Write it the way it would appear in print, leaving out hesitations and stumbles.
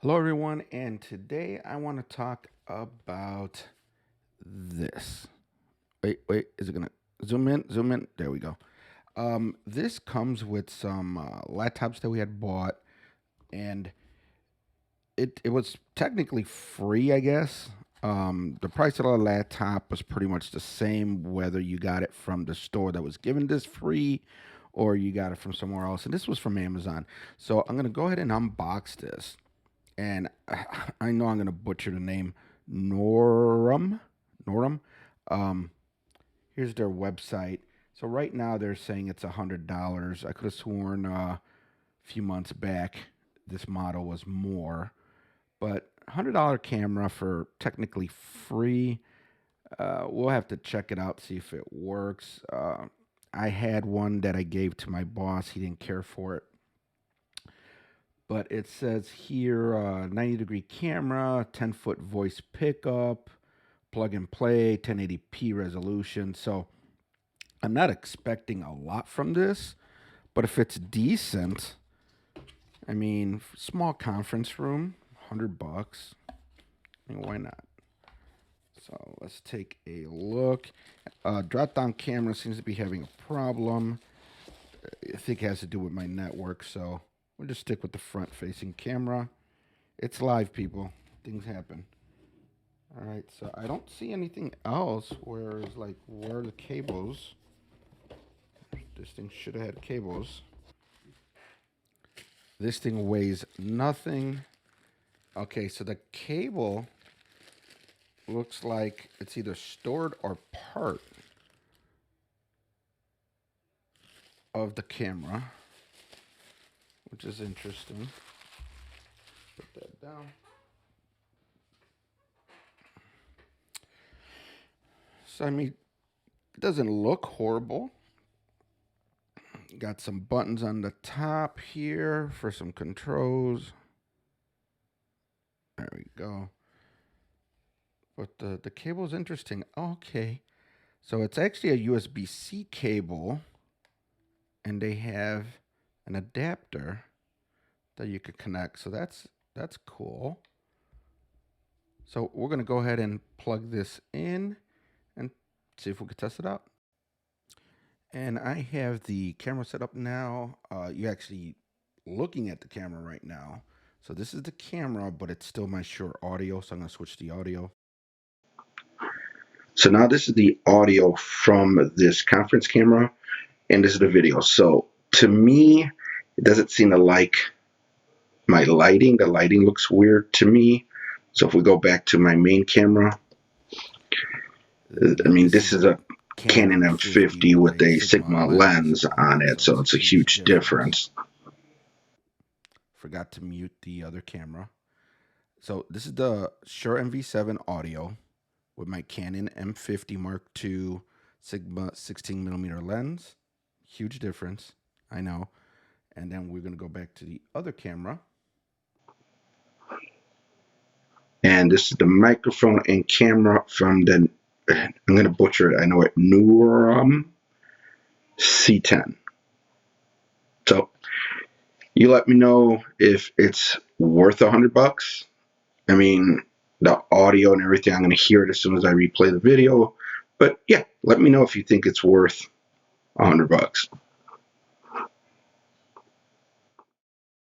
Hello everyone, and today I want to talk about this. Wait, is it gonna zoom in? Zoom in. There we go. This comes with some laptops that we had bought, and it was technically free, I guess. The price of the laptop was pretty much the same whether you got it from the store that was giving this free or you got it from somewhere else. And this was from Amazon. So I'm gonna go ahead and unbox this, and I know I'm gonna butcher the name. Nuroum. Nuroum. Um, Here's their website. So right now they're saying it's $100. I could have sworn a few months back this model was more, but $100 camera for technically free. We'll have to check it out, see if it works. I had one that I gave to my boss. He didn't care for it. But it says here 90-degree camera, 10-foot voice pickup, plug and play, 1080p resolution. So I'm not expecting a lot from this, but if it's decent, I mean, small conference room, $100. I mean, why not? So let's take a look. Drop down camera seems to be having a problem. I think it has to do with my network, so we'll just stick with the front facing camera. It's live, people. Things happen. All right, so I don't see anything else. Where are the cables? This thing should have had cables. This thing weighs nothing. Okay, so the cable looks like it's either stored or part of the camera, which is interesting. Put that down. So, I mean, it doesn't look horrible. Got some buttons on the top here for some controls. There we go. But the cable is interesting. Okay. So it's actually a USB-C cable, and they have an adapter that you could connect. So that's cool. So we're going to go ahead and plug this in and see if we can test it out. And I have the camera set up now. You're actually looking at the camera right now. So this is the camera, but it's still my Shure audio. So I'm going to switch the audio. So now this is the audio from this conference camera, and this is the video. So to me, it doesn't seem to like my lighting. The lighting looks weird to me. So if we go back to my main camera, I mean, this is a Canon M50 with a Sigma lens on it, so it's a huge difference. Forgot to mute the other camera. So this is the Shure MV7 audio with my Canon M50 Mark II Sigma 16mm lens. Huge difference, I know. And then we're going to go back to the other camera. And this is the microphone and camera from the, I'm going to butcher it, I know it, Nuroum C10. So you let me know if it's worth $100. I mean, the audio and everything, I'm going to hear it as soon as I replay the video. But yeah, let me know if you think it's worth $100.